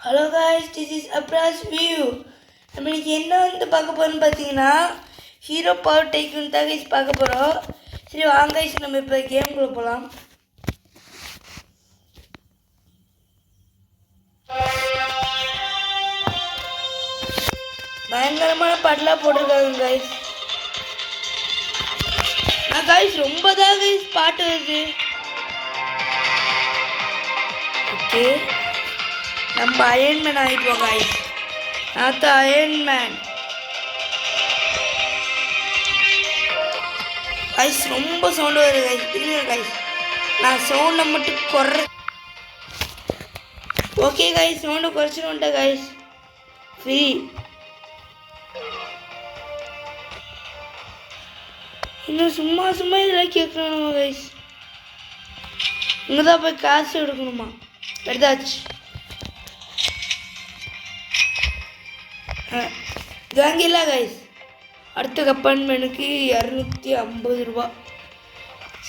Hello guys, this is Abras view. நம்மளுக்கு என்ன பார்க்க போகிறோம்னு பார்த்தீங்கன்னா ஹீரோ பவர் டைக்கூன் தான் கைஸ் பார்க்க போகிறோம். சரி வாங்க கைஸ், நம்ம இப்போ கேம்குள்ளே போகலாம். பயங்கரமான பாட்டெலாம் போட்டிருக்காங்க கைஸ். கைஸ் ரொம்ப தான் கைஸ் பாட்டு வருது. ஓகே, நம்ம அயன்மேன் ஆகிடுவோம் கைஸ். நான் தான் அயன்மேன் கைஸ். ரொம்ப சவுண்டு வருது கைஸ். இல்லைங்க கைஸ், நான் சவுண்டை மட்டும் குறை. ஓகே கைஸ், சவுண்டை குறைச்சிட்டு வந்துட்டேன் கைஸ். ஃப்ரீ இன்னும் சும்மா சும்மா இதெல்லாம் கேட்கணுமா கைஸ்? இங்கே தான் போய் காசு எடுக்கணுமா? எடுத்தாச்சு. வாங்கிடல கைஸ். அடுத்த கப்பார்ட்மெண்ட்டுக்கு 250 ரூபா.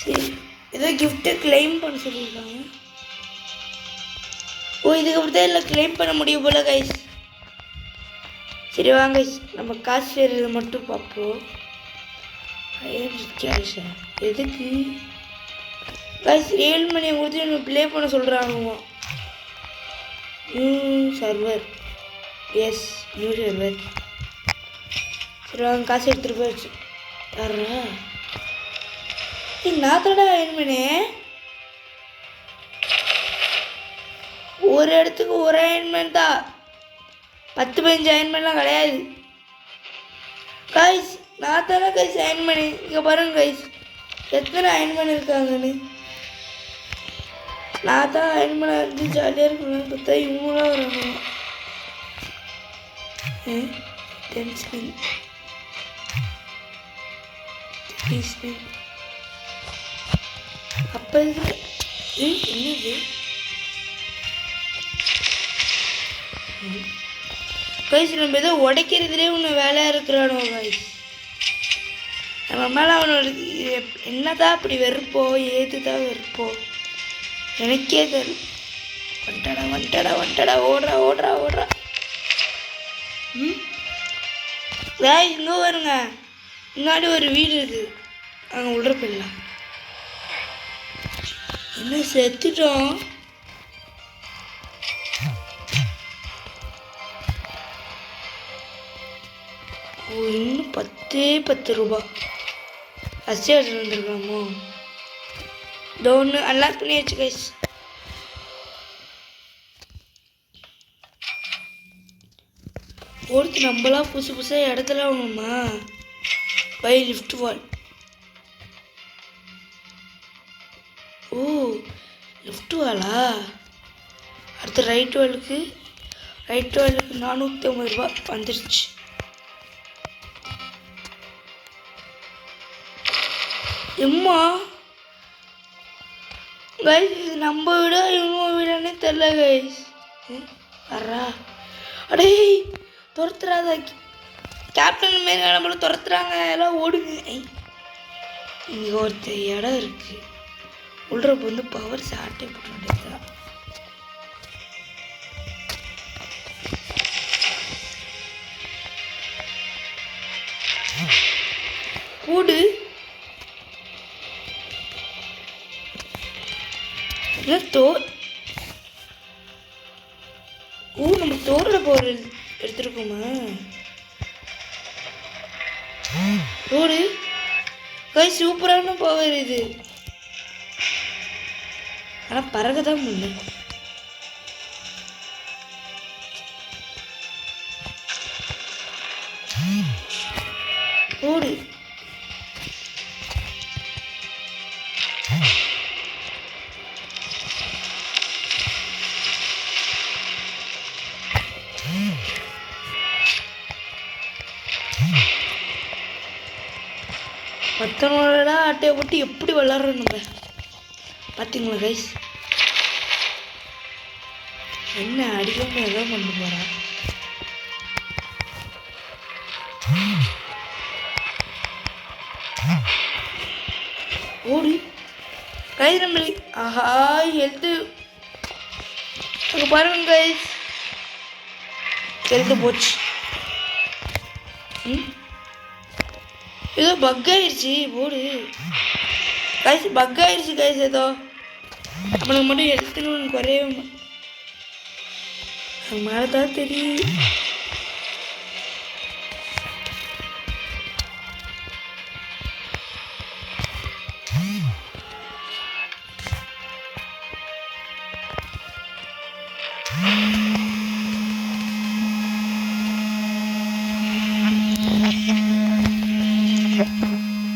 சரி, ஏதோ கிஃப்ட்டு கிளைம் பண்ண சொல்லியிருக்காங்க. ஓ, இதுக்கப்புறம் தான் இல்லை கிளைம் பண்ண முடியும் போல கைஸ். சரி வாங்க கைஸ், நம்ம காசு சேர்றதை மட்டும் பார்ப்போம். கேஷ் எதுக்கு கைஸ்? 7 மணி கொடுத்து நம்ம ப்ளே பண்ண சொல்கிறாங்க. Server, yes, new server. சரி வாங்க, காசு எடுத்துகிட்டு போயிடுச்சு. வர்றா நாத்தடா அயன்மேனே. ஒரு இடத்துக்கு ஒரு அயன்மேன் தான், 10-15 அயன்மேன்லாம் கிடையாது கைஸ். நான் தானே கைஸ் அயன்மேன். இங்கே பாருங்க கைஸ், எத்தனை அயன்மேன் இருக்காங்கன்னு. நான் தான் அயன்மேனாக இருந்து ஜாலியாக இருக்கணும்னு பார்த்தா இவங்களாம் வரணும். அப்போ என்னது கைஸ்? நம்ம ஏதோ உடைக்கிறதுலே ஒன்று வேலையாக இருக்கிறானோ கைஸ். நம்ம மேலே அவனோட என்னதான் அப்படி வெறுப்போ, ஏதுதான் வெறுப்போ எனக்கே தெரியல. வந்துட்டடா வந்துட்டடா வந்துட்டடா, ஓடுறா ஓடுறா ஓடுறா. இங்கே வருங்க, முன்னாடி ஒரு வீடு இருக்குது, அங்கே உள்ள போயிடலாம். என்ன செத்துட்டோம்? இன்னும் 10 ரூபா அசியா வந்துருக்கலாமோ? இதோ ஒன்று அன்லாக் பண்ணி வச்சு கைஸ். ஒருத்து நம்மளாம் புதுசு புதுசாக இடத்துல வாங்கணுமா? By lift wall. ஓ, லிஃப்ட் வாலா? அடுத்து ரைட் வாலுக்கு 450 ரூபா வந்துருச்சு. எம்மா கைஸ், இது நம்ம வீடா இவங்க வீடானே தெரில கைஸ். வர்றா அடே, துரத்துறாத கேப்டன் மாரி நம்மள துரத்துறாங்க. எல்லாம் ஓடுங்க. இங்கே ஒருத்தர் இடம் இருக்கு, உள்றப்ப வந்து பவர் சாட்டை போட்டு கூடு. நம்ம தோரோட போர் எடுத்துருக்கோமா? ரோடு கை சூப்பரான பவர் இது. ஆனால் பறக்கதான் முடியும். ரோடு மற்றவங்களோட அட்டையை போட்டு எப்படி விளாட்றோம் நம்ம பார்த்தீங்களா கைஸ்? என்ன அடிக்காம ஏதோ பண்ண போகிறான். ஓடி கைஸ் நம்மளுக்கு ஆஹா ஹெல்த்து அங்கே பாருங்க கைஸ். கெழுத்து போச்சு. ஏதோ பக் ஆயிடுச்சு போடு கைஸ். பக் ஆயிடுச்சு கைஸ். ஏதோ நம்மளுக்கு மட்டும் எடுத்துன்னு குறையவே மேலே தான் தெரியும்.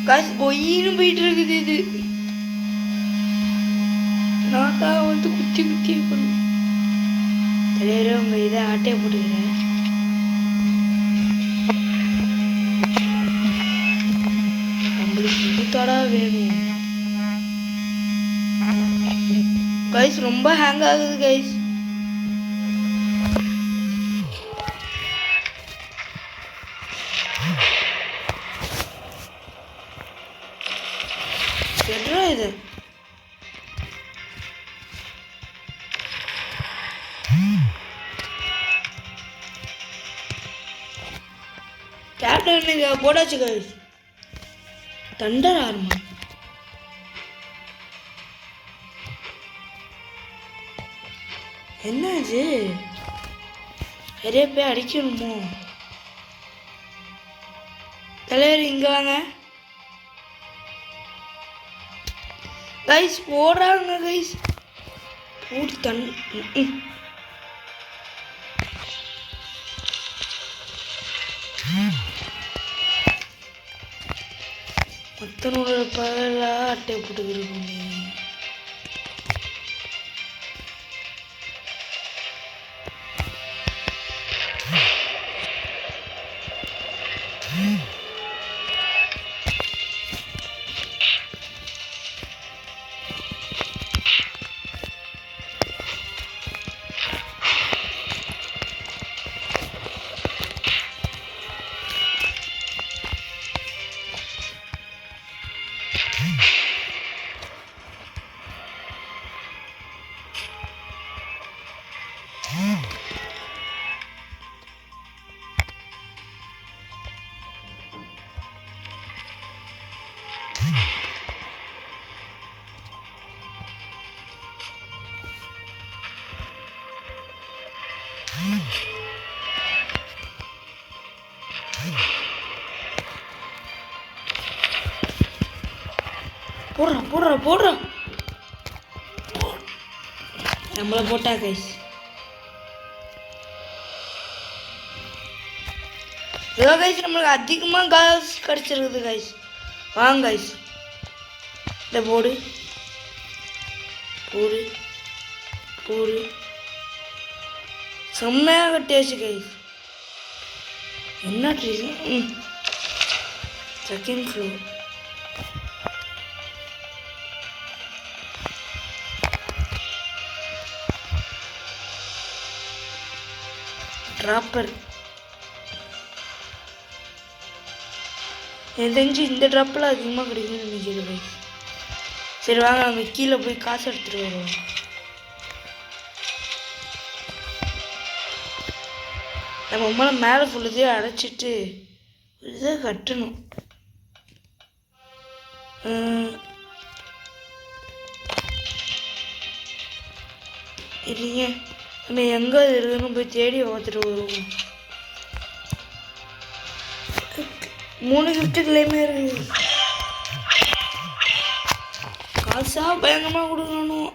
காசு பொய்னு போயிட்டு இருக்குது. இது நான் தான் வந்து குத்தி குத்தி பண்ணும் தலைவரே. உங்க இதை ஆட்டையை போட்டுக்கிறேன். நம்மளுக்கு இதுத்தோட வேணும் கைஸ். ரொம்ப ஹேங் ஆகுது கைஸ். எட்ரா இது கேப்டன் போடாச்சு கைஸ். தண்டர் ஆர்மா என்ன இது? நிறைய போய் அடிக்கணுமோ? தலைவர் இங்க வாங்க கைஸ். போடுறாங்க கைஸ். போட்டு மொத்தனோட பகலா அட்டை போட்டுக்கிறோம். போடுறா போடுறா போடுறா. நம்மளை போட்டா கைஸ். ஏதோ கைஸ் நம்மளுக்கு அதிகமாக காசு கிடச்சிருக்குது கைஸ். வாங்க கைஸ். இந்த போடு போடு போடு செம்மையாக கட்டியாச்சு கைஸ். என்ன ட்ரீஸ்? Second floor. ட்ராப்பர் எனக்கு தெரிஞ்சு இந்த ட்ராப்பில் அதிகமாக கிடைக்கும்னு நினைக்கிறேன் கைஸ். சரி வாங்க நம்ம கீழே போய் காசு எடுத்துகிட்டு வருவோம். நம்ம அம்மாவை மேலே ஃபுல்லதையும் அடைச்சிட்டு இதை கட்டணும். இல்லைங்க நம்ம எங்கே இருக்குன்னு போய் தேடி பார்த்துட்டு வருவோம். 3 கிஃப்ட்டுக்குள்ளேயுமே இருக்குது. காசா பயங்கரமாக கொடுக்கணும்.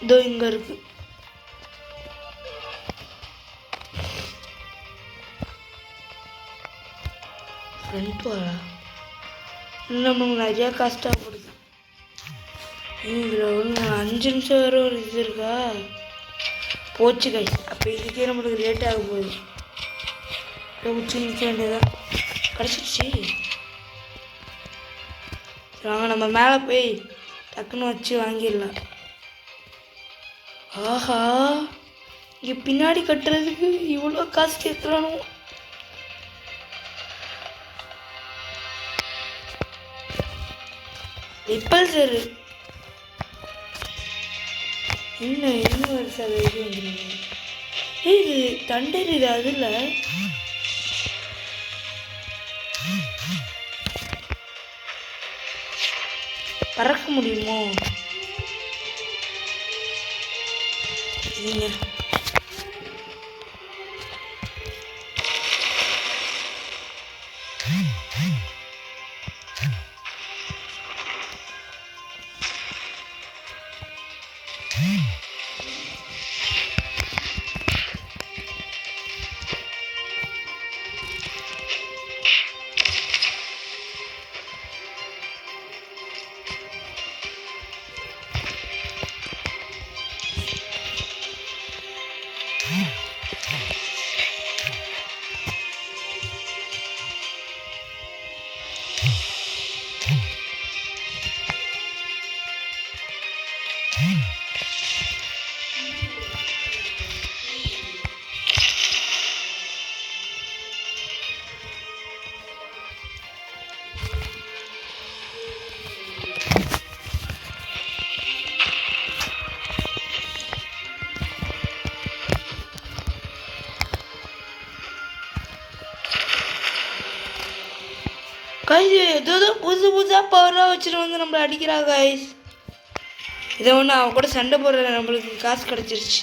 இதோ இங்கே இருக்கு. ஃப்ரெண்ட் வரா நமக்கு நிறையா கஷ்டப்படுது. இதில் ஒன்று 5 நிமிஷம் வர ஒரு இது இருக்கா போச்சு கைஸ். அப்போ இதுக்கே நம்மளுக்கு லேட் ஆக போகுது. உச்சி நிற்க வேண்டியதான். கிடச்சிடுச்சு. வாங்க நம்ம மேலே போய் டக்குன்னு வச்சு வாங்கிடலாம். ஆஹா இங்கே பின்னாடி கட்டுறதுக்கு இவ்வளோ காசு கேட்குறானோ. ரிப்பல்சரு என்ன வருஷம் இது வந்துருங்க. இது தண்டர் இது அதில் பறக்க முடியுமோ? நீங்க கைஸ் ஏதோ புதுசாக பவராக வச்சுட்டு வந்து நம்மளை அடிக்கிறா கைஸ். இதை ஒன்று அவன் கூட சண்டை போடுற நம்மளுக்கு காசு கிடச்சிருச்சு.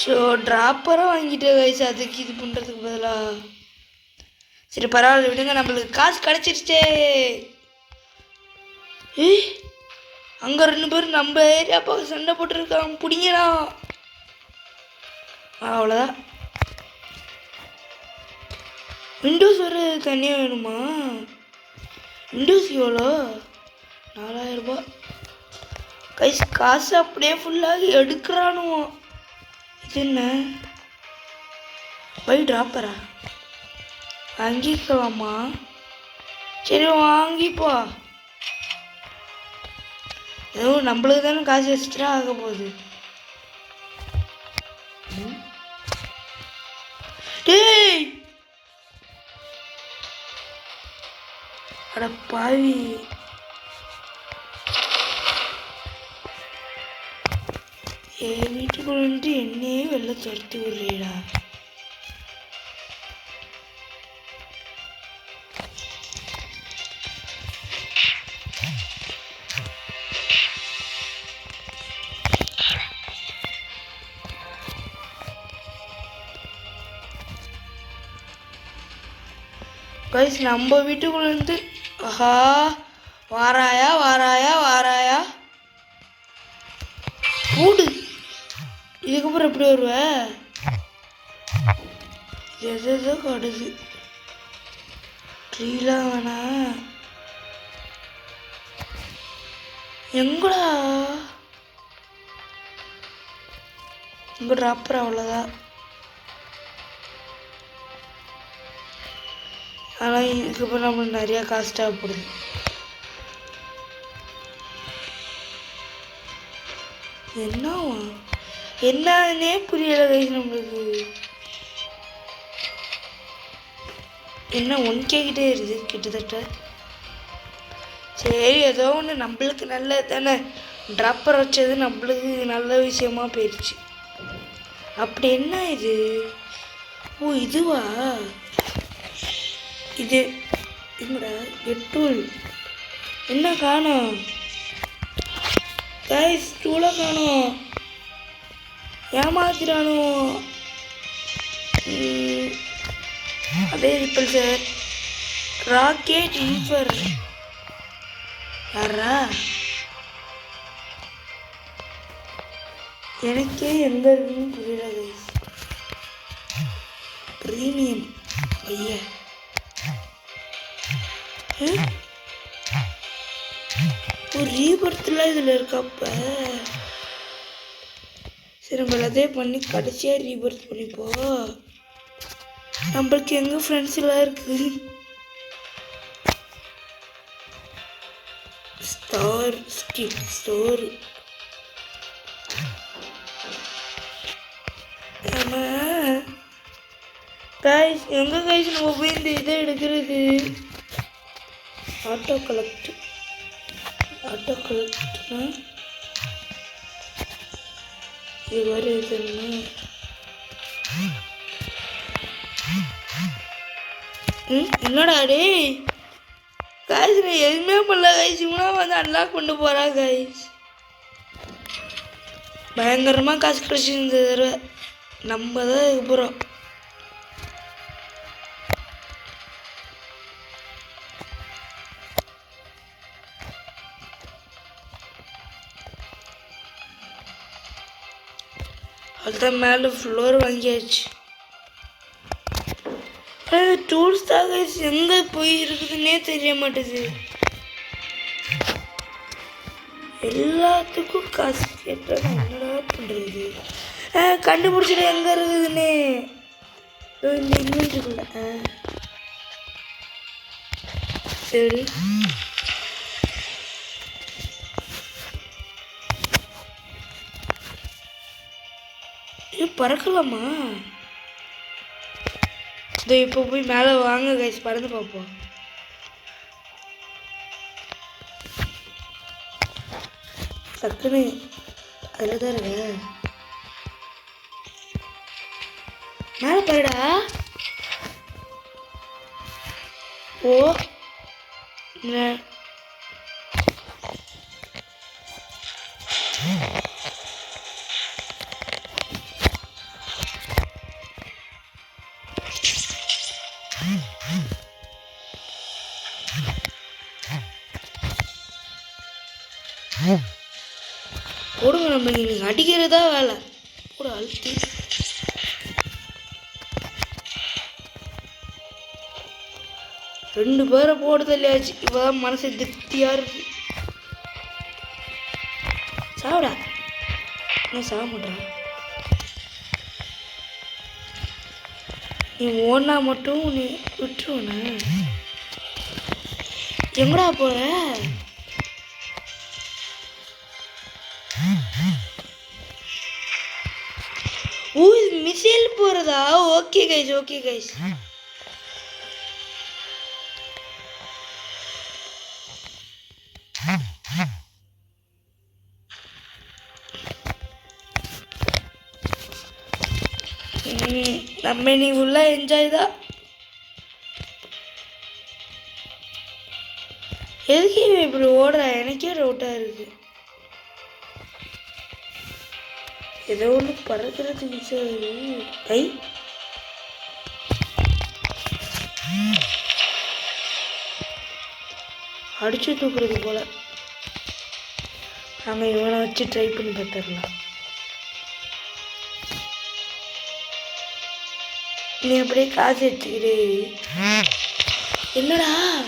ஸோ ட்ராப்பராக வாங்கிட்டேன் கைஸ். அதுக்கு இது பண்ணுறதுக்கு பதிலாக சரி பரவாயில்ல விடுங்க, நம்மளுக்கு காசு கிடச்சிருச்சே. அங்கே 2 பேரும் நம்ம ஏரியா பக்கம் சண்டை போட்டுருக்காங்க, பிடிங்கடா. அவ்வளோதான். விண்டோஸ் வர தனியாக வேணுமா? விண்டோஸ் எவ்வளோ? 4000 ரூபா கைஸ். காசு அப்படியே ஃபுல்லாக எடுக்கிறானுவோம். இது என்ன பை ட்ராப்பரா? வாங்கிக்கலாமா? சரி வாங்கிப்போ. ஏதோ நம்மளுக்கு தானே காசு எக்ஸ்ட்ரா ஆக போகுது. டேய் அட பாவி, என் வீட்டுக்குள்ள வந்துட்டு என்னையே வெளில துரத்தி விடுறீடா. கைஸ் நம்ம வீட்டுக்குள்ள இருந்து ஆஹா வாராயா வாராயா வாராயா கூடு. இதுக்கப்புறம் எப்படி வருவ? எதோ கடுது ட்ரீலாம் வேணா. எங்கடா இங்கே ட்ராப்பர் அவ்வளோதான். ஆனால் இதுக்கப்புறம் நம்மளுக்கு நிறையா காசு தேவைப்படுது. என்னன்னே புரியல கைஸ் நம்மளுக்கு. என்ன 1K கிட்டே இருக்குது கிட்டத்தட்ட. சரி ஏதோ ஒன்று நம்மளுக்கு நல்லது தானே. ட்ராப்பர் வச்சது நம்மளுக்கு நல்ல விஷயமா போயிடுச்சு. அப்படி என்ன இது? ஓ இதுவா? இது என்னடா எட்டூல் என்ன காணோம் கைஸ்? டூலை காணோம், ஏமாத்திரானோ. அதே ரிப்பல் சார் ராக்கெட் ஈஃபர் யாரா? எனக்கே எந்த இருக்குன்னு புரியல கைஸ். ப்ரீமியம் ஐயா ஒரு ரீபர்த்லாம் இதில் இருக்கப்ப சரி நம்ம அதே பண்ணி கடைசியாக ரீபர்த் பண்ணிப்போம். நம்மளுக்கு எங்கே ஃப்ரெண்ட்ஸ் எல்லாம் இருக்கு. ஸ்டார் ஸ்கிப் ஸ்டோர் கைஸ் எங்கே கைஸ் நம்ம போய் இந்த இதை எடுக்கிறது? ஆட்டோ கலெக்ட்னா இது மாதிரி இருக்குன்னா என்னடா டே காய்ஸ் நான் எதுவுமே பண்ணல காய்ஸ் இவனா வந்து அன்லாக் கொண்டு போகிறா காய்ஸ் பயங்கரமாக காசு கிடச்சி இந்த தடவை நம்ம தான் இது போகிறோம் அதுதான் மேலே ஃப்ளோர் வாங்கியாச்சு டூல்ஸ் தான் கைஸ் எங்கே போய் இருக்குதுன்னே தெரிய மாட்டேது எல்லாத்துக்கும் காசு கேட்டால் என்னடா பண்ணுறது கண்டுபிடிச்சிட்டு எங்கே இருக்குதுன்னு இந்த இன்வென்ட்ரிக்குள்ள சரி இது பறக்கலாமா இதோ இப்போ போய் மேலே வாங்க கைஸ் பறந்து பார்ப்போம் டக்குன்னு அதில் தான் இருக்க மேலே பாருடா ஓ போடுங்க நம்ம இன்னைக்கு அடிக்கிறதா வேலை கூட அழுத்தி ரெண்டு பேரை போடுதல்லையாச்சு இப்போதான் மனசு திருப்தியா இருக்கு சாப்பிடா என்ன சாப்பிட்றா நீ ஓனா மட்டும் நீ விட்டுருவன எங்கடா போற ஓ இது மிசைல் போறதா ஓகே கைஸ் நம்ம நீ உள்ள என்ஜாய் தான் எதுக்கு இப்படி ஓடுற எனக்கே டவுட்டா இருக்கு ஏதோ ஒன்று பறக்கிறது மிச்சம் ஐ அடிச்சு தூக்குறது போல நம்ம இவனை வச்சு ட்ரை பண்ணி பார்த்துடலாம் நீ அப்படியே காசு எடுத்துக்கிட்டு என்னடா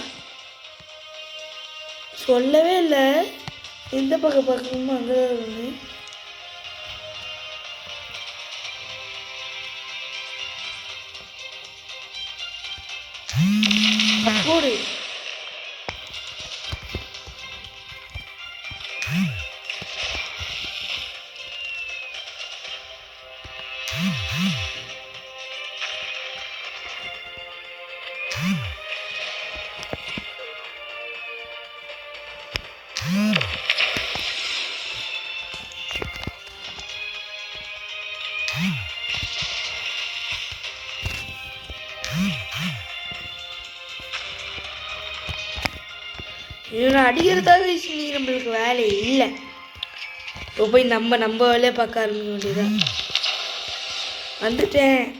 சொல்லவே இல்லை எந்த பக்கம் பார்க்கணுமோ அங்கே தான் போடு இவனை அடிக்கிறதாக நீ நம்மளுக்கு வேலை இல்லை இப்போ போய் நம்ம வேலையை பார்க்க ஆரம்பிக்க வேண்டியதான் வந்துட்டேன்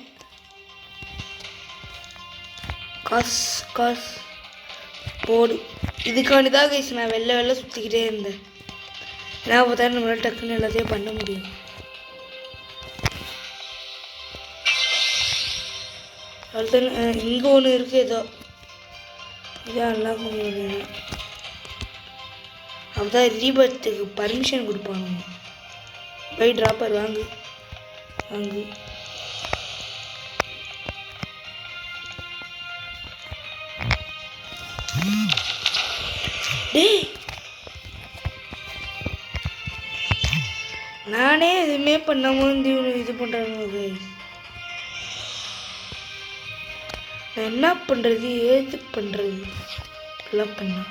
காசு போடு இதுக்காண்டிதான் கைஸ் நான் வெளில சுற்றிக்கிட்டே இருந்தேன் ஏன்னா பார்த்தா நம்மளால் டக்குன்னு எல்லாத்தையும் பண்ண முடியும் அடுத்த இங்கே ஒன்று இருக்குது ஏதோ இதான் நல்லா முடியும் அப்பதான் ரீபர்த்துக்கு பர்மிஷன் கொடுப்பாங்க பை ட்ராப்பர் வாங்கு டேய் நானே எதுவுமே பண்ணாம வந்து இது பண்ணுறாங்க நான் என்ன பண்ணுறது ஏது பண்ணுறது இப்படிலாம் பண்ண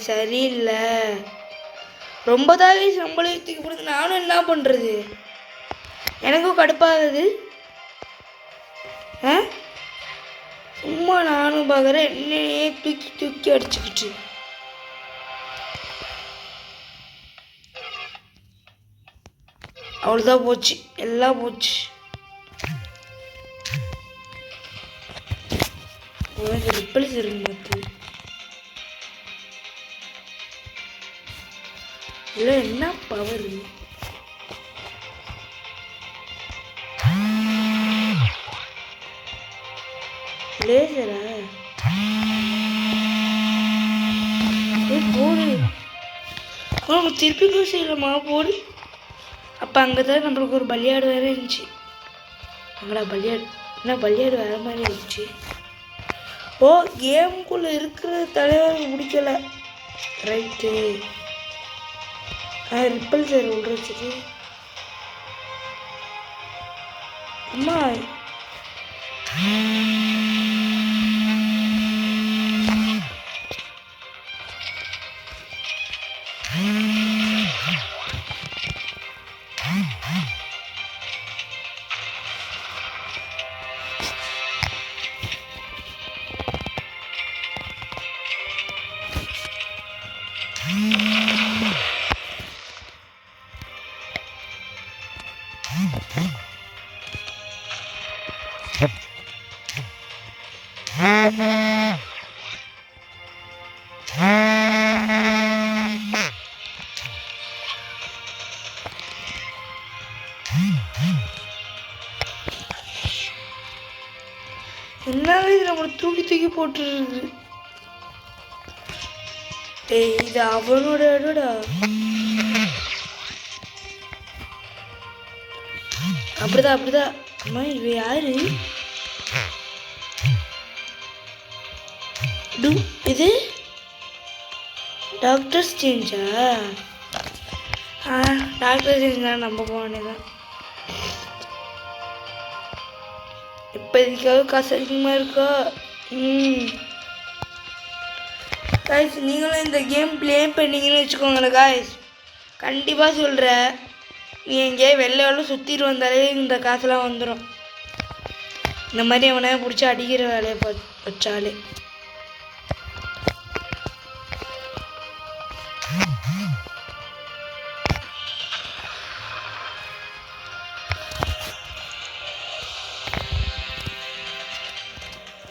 சரியில்லை. ரொம்ப தான் சம்பளத்துக்கு கொடுத்து நானும் என்ன பண்ணுறது? எனக்கும் கடுப்பாகுது. சும்மா நானும் பார்க்குறேன், என்னையே தூக்கி தூக்கி அடிச்சுக்கிட்டு. அவ்வளோதான், போச்சு, எல்லாம் போச்சு. ரிப்பல்ஸ் இருக்கு இல்லை, என்ன பவர் லேசரா? போடு, திருப்பி செய்யலாமா? போடு. அப்போ அங்கே தான் நம்மளுக்கு ஒரு பலியாடு வேறு இருந்துச்சு. அங்கடா பலியாடு, என்ன பலியாடு வேறு மாதிரி இருந்துச்சு. ஓ, கேமுக்குள்ளே இருக்கிற தலைவர் முடிக்கல. ரைட்டு. ரிப்பல் சார் உள்ள வச்சுட்டு அம்மா என்னவே இது நம்மளை தூக்கி தூக்கி போட்டுருது. இது அவனோட இடடா. அப்படிதான் அப்படிதான். அம்மா இவ யாரு? இது டாக்டர் ஸ்ட்ரேஞ்சா? டாக்டர் ஸ்ட்ரேஞ்ச் தான், நம்ப போனேதான். இப்போதைக்காக காசு அதிகமாக இருக்கா? காய்ஸ், நீங்களும் இந்த கேம் ப்ளே பண்ணீங்கன்னு வச்சுக்கோங்களேன் காய்ஸ், கண்டிப்பாக சொல்கிறேன், நீ எங்கேயே வெளில சுற்றிட்டு வந்தாலே இந்த காசுலாம் வந்துடும். இந்த மாதிரி அவனை பிடிச்சி அடிக்கிற வேலையை வச்சாலே.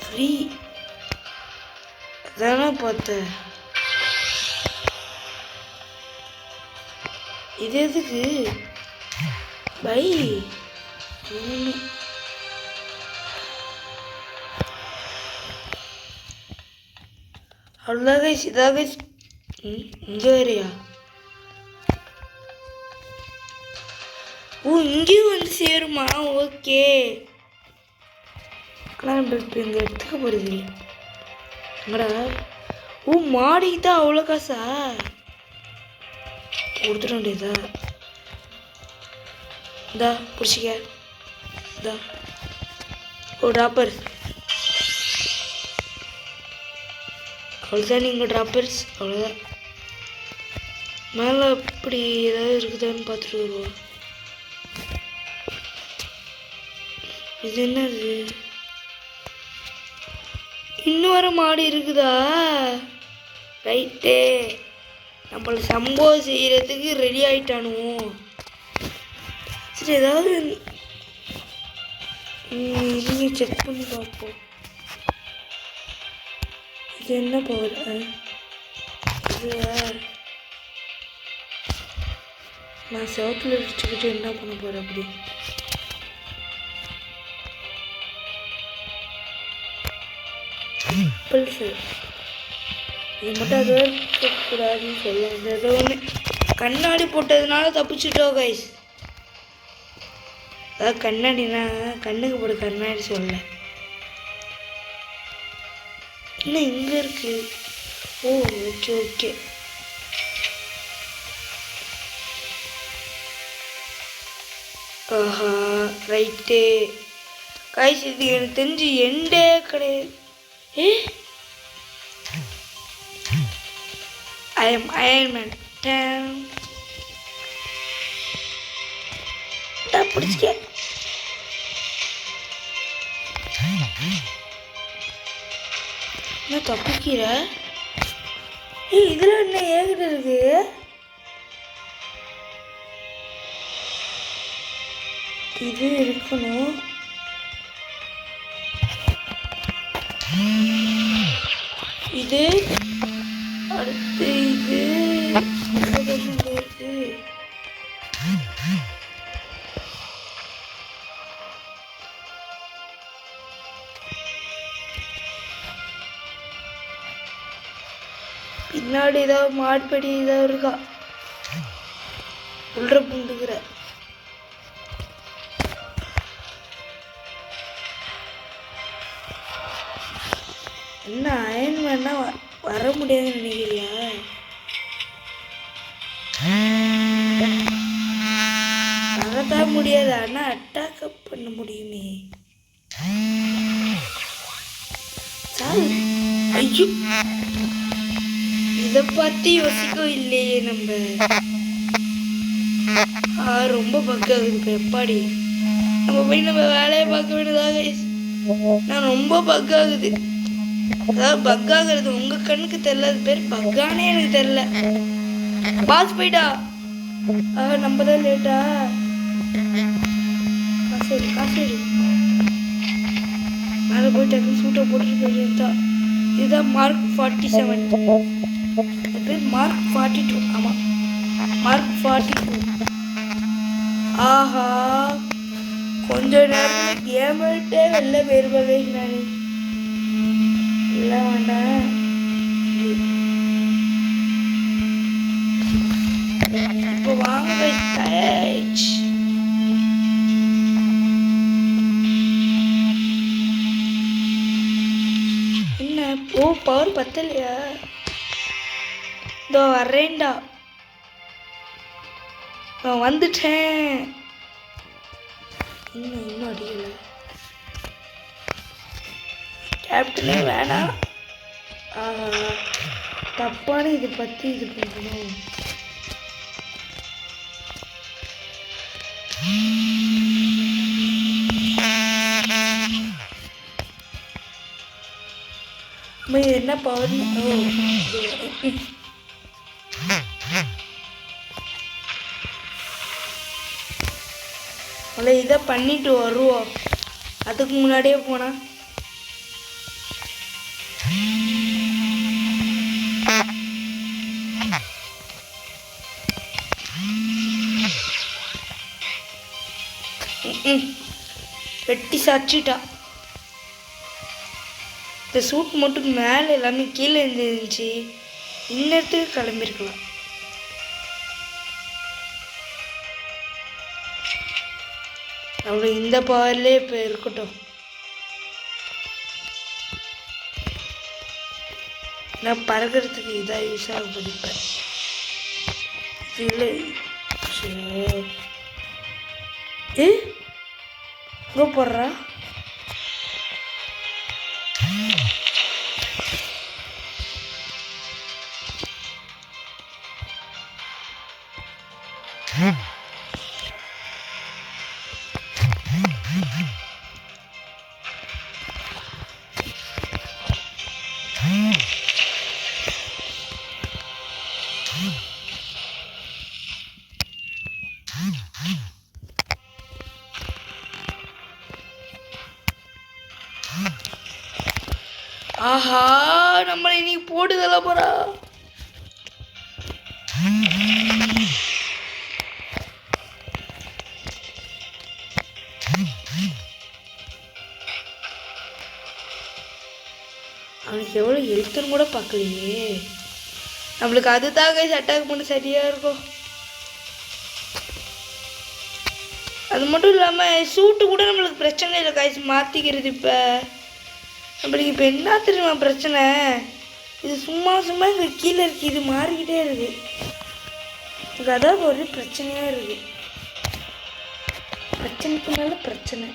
ஃப்ரீ அதானே பார்த்தேன். இது எதுக்கு பை? அவ்வளோதான் கைஸ், இதாக கைஸ். இங்கே வேறையா? ஓ, இங்கேயும் வந்து சேருமா? ஓகே. ஆனால் நம்ம இப்போ இங்கே எடுத்துக்க போகிறது இல்லை. எங்கடா? ஓ, மாடிக்கு தான் அவ்வளோ காசா? கொடுத்துட வேண்டியதா? இந்தா பிடிச்சிக்க. இந்தா ஓ, ட்ராப்பர். அவ்வளோதான், நீங்கள் ட்ராப்பர்ஸ் அவ்வளோதான். மேலே அப்படி ஏதாவது இருக்குதான்னு பார்த்துட்டு வருவோம். இது என்னது? இன்னொரு மாடு இருக்குதா? ரைட்டே, நம்மளை சம்பவம் செய்கிறதுக்கு ரெடி ஆகிட்டானுவோம். சரி, ஏதாவது நீங்கள் செக் பண்ணி பார்ப்போம். இது என்ன பவர்? இது நான் செவத்தில் அடிச்சுக்கிட்டு என்ன பண்ண போகிறேன்? அப்படி இது மட்டும் அது கூடாதுன்னு சொல்லுவாங்க. ஏதோ ஒன்று கண்ணாடி போட்டதுனால தப்பிச்சுட்டோம் கைஸ். அதாவது கண்ணாடினா கண்ணுக்கு போட கண்ணாடி சொல்ல. இன்னும் இங்கே இருக்கு. ஓ, ஓகே ஓகே. ஆஹா ரைட்டு கைஸ். இது எனக்கு தெரிஞ்சு எண்டே கிடையாது. I am Iron Man. பிடிச்சிக்க. என்ன தப்பிக்கிற? இதுல என்ன ஏகிட்ட இருக்கு? இது இருக்கணும். இது அடுத்து இது இருக்கு. பின்னாடி ஏதாவது மாட்படி ஏதாவது இருக்கா? உள்ள புந்துக்கிற என்ன அயன்மேன்னா வர முடியாதுன்னு நினைக்கிறியா? வரதான் முடியாது, ஆனால் அட்டாக் பண்ண முடியுமே. ஐயோ இதை பற்றி யோசிக்கவும் இல்லையே நம்ம. ரொம்ப பக்காகுது இப்போ. எப்பாடி நம்ம போய் நம்ம வேலையை பார்க்க வேண்டியதாக. நான் ரொம்ப பக்காகுது. அதாவது பக்காகிறது உங்க கண்ணுக்கு தெரியல, அது பேர் பக்கானே எனக்கு தெரியல. பாஸ் போயிட்டா. நம்ம தான் லேட்டா. காசு மேலே போயிட்டு சூட்டை போட்டுட்டு போயிருந்தா. இதுதான் மார்க் 47. அது பேர் மார்க் 42. ஆமாம் மார்க் 42. ஆஹா கொஞ்ச நேரத்தில் கேமட்டே வெளில போயிருப்பாங்க. நான் இல்லை வேண்டாம். இப்போ வாங்க என்ன பவர் பத்தலையா? இதோ வர்றேன்டா. நான் வந்துட்டேன். இன்னும் அடிக்கல. கேப்டனே வேணாம். தப்பான இதை பற்றி இது பண்ணணும். என்ன பவர்? இதை பண்ணிட்டு வருவோம். அதுக்கு முன்னாடியே போனா வெட்டி சாச்சிட்டா. இந்த சூட் மட்டும் மேலே எல்லாமே கீழே இருந்துச்சு. இன்னத்துக்கு கிளம்பிருக்கலாம். அவ்வளோ இந்த பவர்லேயே இப்போ இருக்கட்டும். நான் பறக்கிறதுக்கு இதாக யூஸ் ஆக படிப்பேன். இல்லை எங்கே போடுறா? ஆஹா நம்மளை இன்னைக்கு போட்டுதல்ல போறா. அவனுக்கு எவ்வளோ எழுத்துன்னு கூட பார்க்கலையே. நம்மளுக்கு அதுதான் கைஸ் அட்டாக் பண்ண சரியாக இருக்கும். அது மட்டும் இல்லாமல் சூட்டு கூட நம்மளுக்கு பிரச்சனை இல்லை கைஸ் மாற்றிக்கிறது. இப்போ நம்மளுக்கு இப்போ என்ன தெரியுமா பிரச்சனை? இது சும்மா இங்கே கீழே இருக்குது. இது மாறிக்கிட்டே இருக்குது. எனக்கு அதான் ஒரு பிரச்சனையாக இருக்குது. பிரச்சனைக்கு மேலே பிரச்சனை.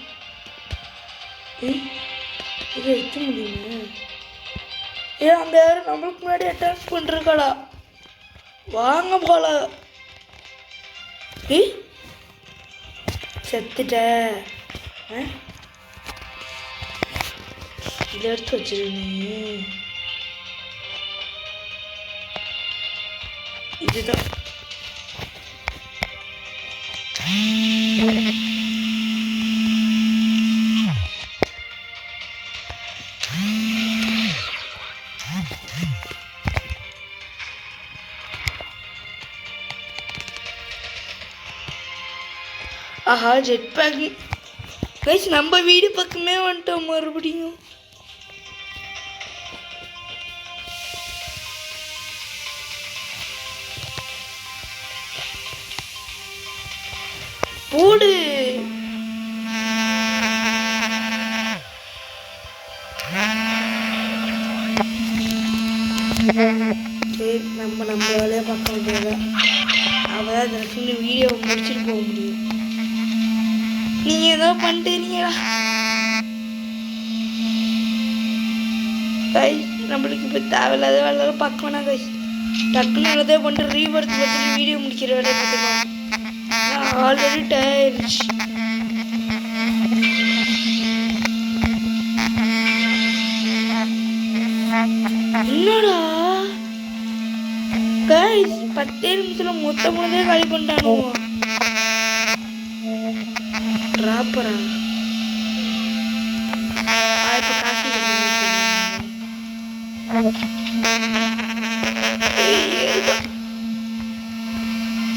இது வைக்க முடியுமா? அங்கே யாரும் நம்மளுக்கு முன்னாடி அட்டாக் பண்ணுறாங்களா? வாங்க போல. செத்துட்ட. இதை எடுத்து வச்சிருந்தீங்க. இதுதான் ஆஹா ஜெட் பேக். கைஸ் நம்ம வீடு பக்கமே வந்துட்டோம் மறுபடியும். போடு. சரி நம்ம வேலையை பார்க்க வேண்டியது. அவதான் இந்த வீடியோ முடிச்சுட்டு போக முடியும். நீங்க ஏதோ பண்ணிட்டீங்களா? கைஸ் நம்மளுக்கு இப்போ தேவையில்லாத வேலை பார்க்க வேணாம் கைஸ். டக்குன்னு நல்லதே பண்ணிட்டு ரீபர்த் பற்றி வீடியோ முடிக்கிற வேலையை பார்த்துக்கலாம். ஆல்ரெடி டயர்டுச்சு. என்னடா கைஸ் 10 நிமிஷத்துல மொத்தமானதே காலி பண்ணிட்டானோ. ராப்பரா இப்போ காசு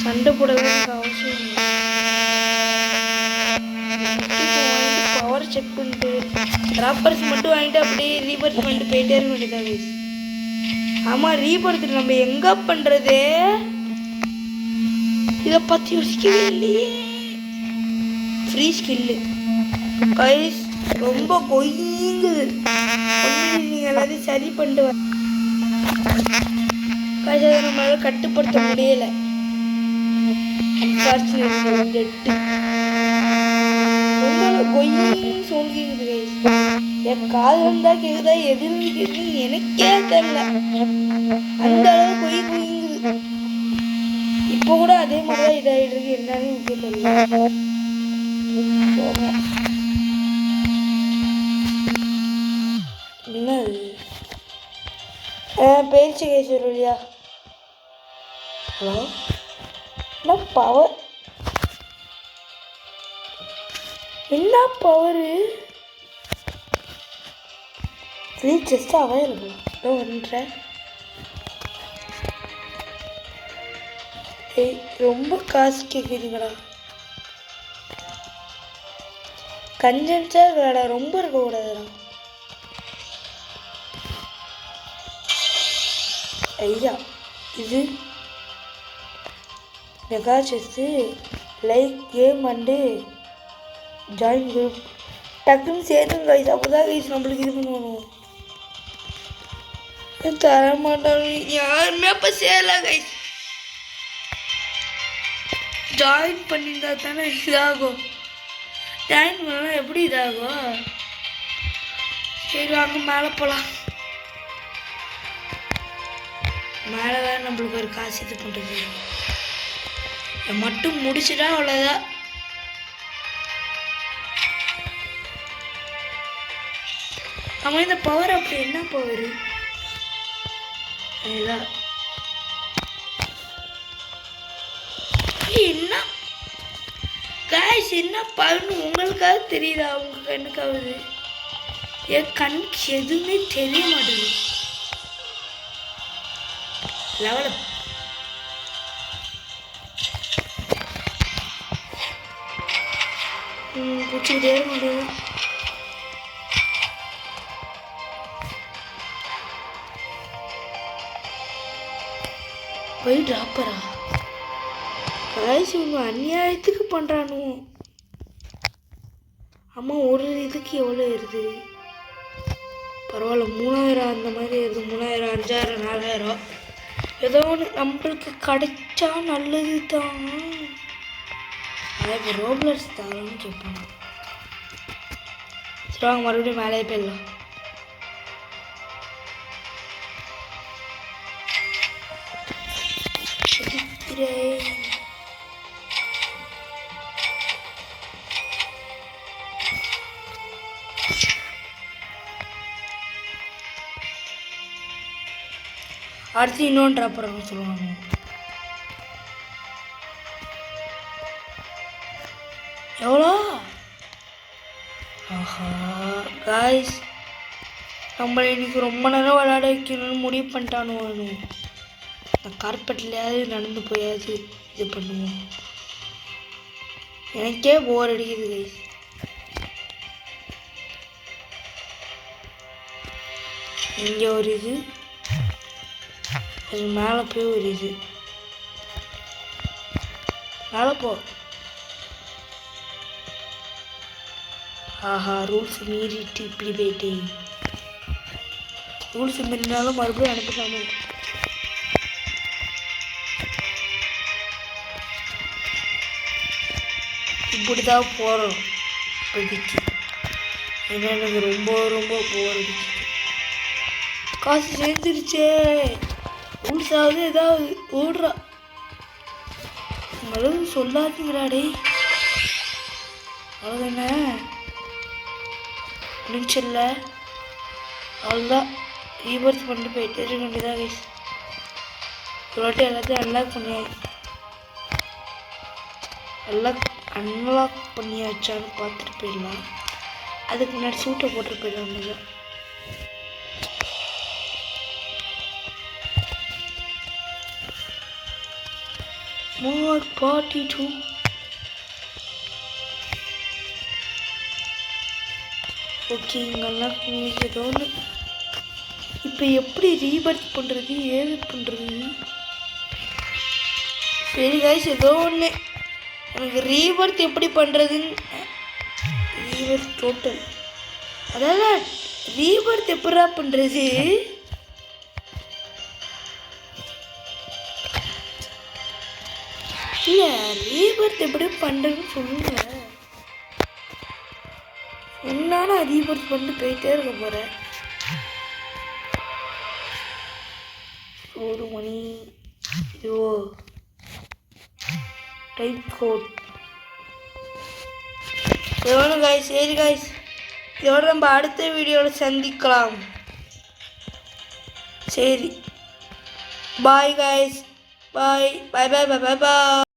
சண்டை போடவே எனக்கு அவசியம் இல்லை. பவர் செக் பண்ணிட்டு ராப்பர்ஸ் மட்டும் வாங்கிட்டு அப்படியே ரீபர்த் பண்ணிட்டு போயிட்டே இருக்க வேண்டியதாக. ஆமாம் ரீபர்த் நம்ம எங்க பண்றது? இதை பற்றி யோசிக்கவே இல்லையே. ஃப்ரீ ஸ்கில்லு கைஸ் ரொம்ப கொய்யுங்குது. நீங்கள் எல்லாத்தையும் சரி பண்ணிட்டு கைஸ் அதை நம்மளால கட்டுப்படுத்த முடியலை. ரொம்ப கொய்யின்னு சவுண்ட் கேட்குது கைஸ். என் காது வந்தா கேட்குதா எதுன்னு கேட்குது எனக்கே தெரியல. அந்த அளவு கொய் கொய்யுங்குது. இப்போ கூட அதே மாதிரி தான் இதாகிட்டு இருக்கு. என்னன்னு எனக்கு தெரியல. என்னது பேச்சு கேஸ் இல்லையா? ஹலோ என்ன பவர்? என்ன பவரு? Free chest available. ஒன்றரை ரொம்ப காசு கேட்குறீங்களா? கஞ்சன்ஸாக இருக்கடா, ரொம்ப இருக்கக்கூடாதுடா. ஐயா இது mega chess like game and join group. டக்குன்னு சேருங்க கைஸ். அப்போ தான் கைஸ் நம்மளுக்கு இது பண்ணுவோம். தர மாட்டாங்க யாருமே. அப்போ சேரலாம் கைஸ். ஜாயின் பண்ணியிருந்தா தானே இதாகும். ஜாயின் பண்ணலாம் எப்படி இதாகும்? சரி வாங்க மேலே போகலாம். மேலே தான் நம்மளுக்கு ஒரு காசு இது பண்ணுறது. மட்டும் முடிச்சுட்டா அவ்வளோதான். ஆமாம் இந்த பவர் அப்படி என்ன பவர்? அதுதான் என்ன காய்ஸ் என்ன பவர்னு உங்களுக்காக தெரியுதா? உங்க கண்ணுக்காவது? என் கண்ணுக்கு எதுவுமே தெரிய மாட்டேங்குது. லெவல் குச்சிக்கிட்டே முடியும். போய் ட்ராப்பரா காய்ச்சி இவங்க அநியாயத்துக்கு பண்ணுறானு. அம்மா ஒரு இதுக்கு எவ்வளோ ஏறுது? பரவாயில்ல 3000 அந்த மாதிரி ஏறுது. 3000 5000 4000 ஏதோ ஒன்று நம்மளுக்கு கிடைச்சா நல்லது தான். அதை இப்போ ரோப்லர்ஸ் தரணும்னு கேட்பாங்க. சரி வாங்க மறுபடியும் மேலே போயிடலாம். அடுத்து இன்னொன்று ட்ராப் பண்ணணும்னு சொல்லுவாங்க. எவ்வளோ? ஆஹா காய்ஸ், நம்மளை இன்னைக்கு ரொம்ப நேரம் விளையாட வைக்கணும்னு முடிவு பண்ணிட்டானு வேணும். இந்த கார்பெட்லையாவது நடந்து போயாவது இது பண்ணுவோம். எனக்கே போர் அடிக்குது கைஸ். இங்கே ஒரு இது, அது மேலே போய் ஒரு இது, மேலே போ. ஆஹா ரூல்ஸ் மீறிட்டு இப்படி போயிட்டேன். ரூல்ஸ் மீறினாலும் மறுபடியும் அனுப்பிட்டானே. இப்படி தான் போகிறோம் இப்போதைக்கு. ஏன்னா எனக்கு ரொம்ப ரொம்ப போர் அடிச்சு. காசு சேர்ந்துருச்சே. ரூல்ஸாவது ஏதாவது ஓடுறா. அளவு சொல்லாதீங்களாடே. அவ்வளோதானே முடிஞ்சில்ல. அவ்வளோதான். ரீபர்த் பண்ணிட்டு போயிட்டே இருக்க வேண்டியதான் கைஸ். ஒரு வாட்டி எல்லாத்தையும் அன்லாக் பண்ணியாச்சான்னு பார்த்துட்டு போயிடலாம். அதுக்கு முன்னாடி சூட்டை போட்டு போயிட வேண்டியதான். Mod 42. ஓகே, இங்கெல்லாம் ஏதோ ஒன்று. இப்போ எப்படி ரீபர்த் பண்ணுறது, ஏது பண்ணுறது? சரி கைஸ், ஏதோ ஒன்று எனக்கு ரீபர்த் எப்படி பண்ணுறதுன்னு. ரீபர்த் டோட்டல், அதாவது ரீபர்த் எப்படா பண்ணுறது? இல்லை, ரீபர்த் எப்படி பண்ணுறதுன்னு சொல்லுங்க. சொன்னா ரீபர்த் பண்ணிட்டு போயிட்டே இருக்க போகிறேன். ஒரு மணி இதோ டைம் கோட் எவ்வளோ காய்ஸ். சரி காய்ஸ், இதோட நம்ம அடுத்த வீடியோவில் சந்திக்கலாம். சரி பாய் காய்ஸ். பாய் பாய் பாய் பாய் பாய் பாய்.